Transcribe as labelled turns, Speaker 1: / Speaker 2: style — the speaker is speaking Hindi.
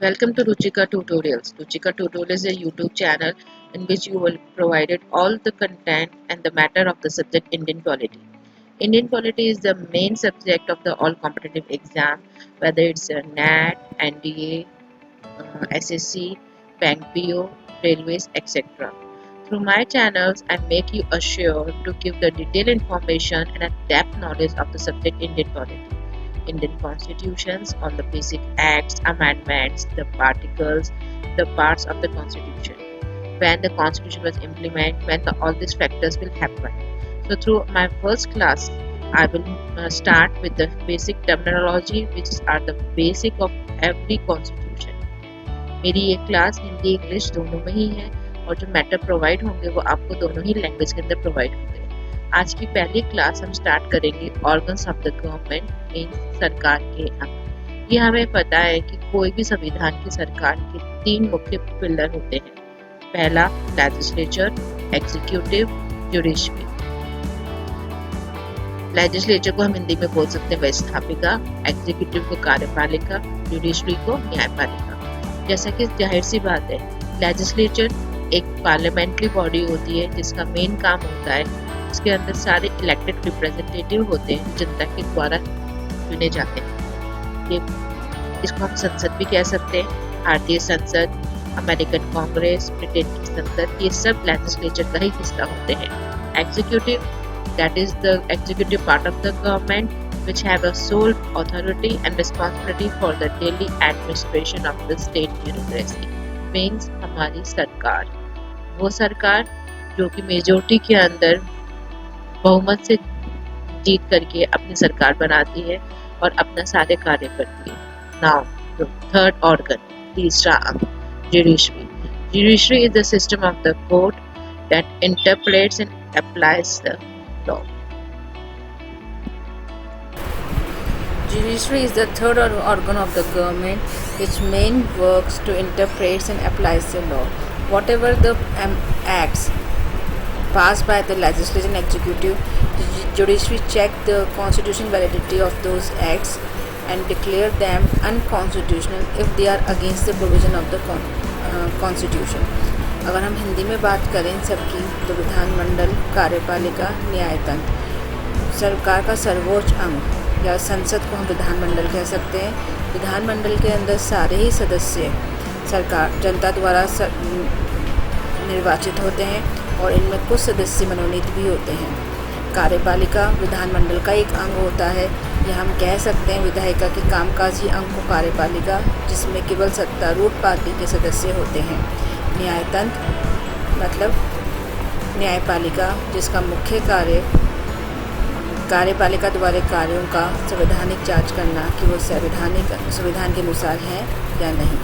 Speaker 1: Welcome to Ruchika Tutorials. Ruchika Tutorials is a YouTube channel in which you will provided all the content and the matter of the subject Indian polity. Indian polity is the main subject of the all competitive exam, whether it's a NAT, NDA, SSC, Bank PO, Railways, etc. Through my channels, I make you assured to give the detailed information and a depth knowledge of the subject Indian polity. Indian constitutions, on the basic acts, amendments, the particles, the parts of the constitution. When the constitution was implemented, when all these factors will happen. So through my first class, I will start with the basic terminology, which are the basic of every constitution. मेरी ये क्लास हिंदी इंग्लिश दोनों में ही है और जो मैटर प्रोवाइड होंगे वो आपको दोनों ही लैंग्वेज के अंदर प्रोवाइड होंगे। आज की पहली क्लास हम स्टार्ट करेंगे organs of the government means सरकार के अंग। ये हमें पता है कि कोई भी संविधान की सरकार के तीन मुख्य पिलर होते हैं। पहला लेजिस्लेचर, एग्जीक्यूटिव, जुडिशरी। लेजिस्लेचर को हम हिंदी में बोल सकते हैं व्यवस्थापिका, एग्जीक्यूटिव को कार्यपालिका, जुडिशरी को न्यायपालिका। जैसा कि जाहिर सी बात है, लेजिस्लेचर एक पार्लियामेंट्री बॉडी होती है जिसका मेन काम होता है, इसके अंदर सारे इलेक्टेड रिप्रेजेंटेटिव होते हैं जनता के द्वारा चुने जाते हैं। ये इसको हम संसद भी कह सकते हैं। भारतीय संसद, अमेरिकन कांग्रेस, ब्रिटेन की संसद, ये सब लेजिस्लेचर का ही हिस्सा होते हैं। Executive, that is the executive part of the government which have a sole authority and responsibility for the daily administration of the state bureaucracy means हमारी सरकार, वो सरकार जो कि मेजोरिटी के अंदर बहुमत से जीत करके अपनी सरकार बनाती है और अपना सारे कार्य करती है। नाउ द थर्ड ऑर्गन, तीसरा अंग, judiciary. Judiciary is the system of the court that interprets and applies the law.
Speaker 2: Judiciary is the third organ of the government which main works to interpret and applies the law. Whatever the acts passed by the legislature and executive, the judiciary check the constitutional validity of those acts and declare them unconstitutional if they are against the provision of the constitution. अगर हम हिंदी में बात करें सबकी, तो विधानमंडल, कार्यपालिका, न्यायतंत्र। सरकार का सर्वोच्च अंग या संसद को हम विधानमंडल कह सकते हैं। विधानमंडल के अंदर सारे ही सदस्य सरकार जनता द्वारा निर्वाचित होते हैं और इनमें कुछ सदस्य मनोनीत भी होते हैं। कार्यपालिका विधानमंडल का एक अंग होता है, या हम कह सकते हैं विधायिका के कामकाजी अंग को कार्यपालिका, जिसमें केवल सत्तारूढ़ पार्टी के सदस्य होते हैं। न्यायतंत्र मतलब न्यायपालिका, जिसका मुख्य कार्य कार्यपालिका द्वारा कार्यों का संवैधानिक जांच करना कि वो संविधान के अनुसार है या नहीं।